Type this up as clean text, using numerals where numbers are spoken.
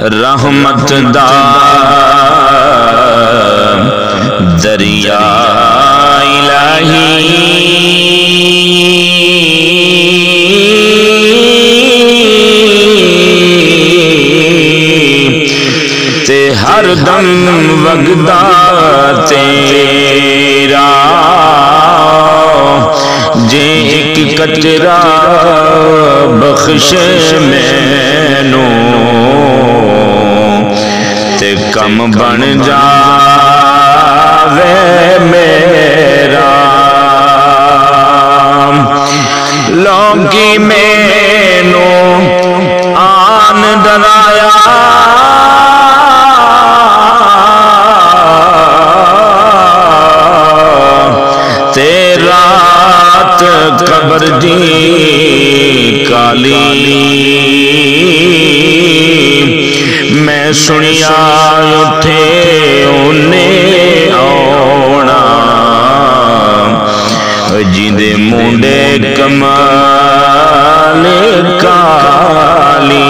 رحمت دا دریا الہی تے ہر دم وگدا تیرا جے ایک قطرہ بخشے مینوں تے کم بن جاوے میرا لوکی مینوں آن ڈرایا رات قبر دی کالی میں سنیا اٹھے انہیں آونا جیندے مونڈے کمال کالی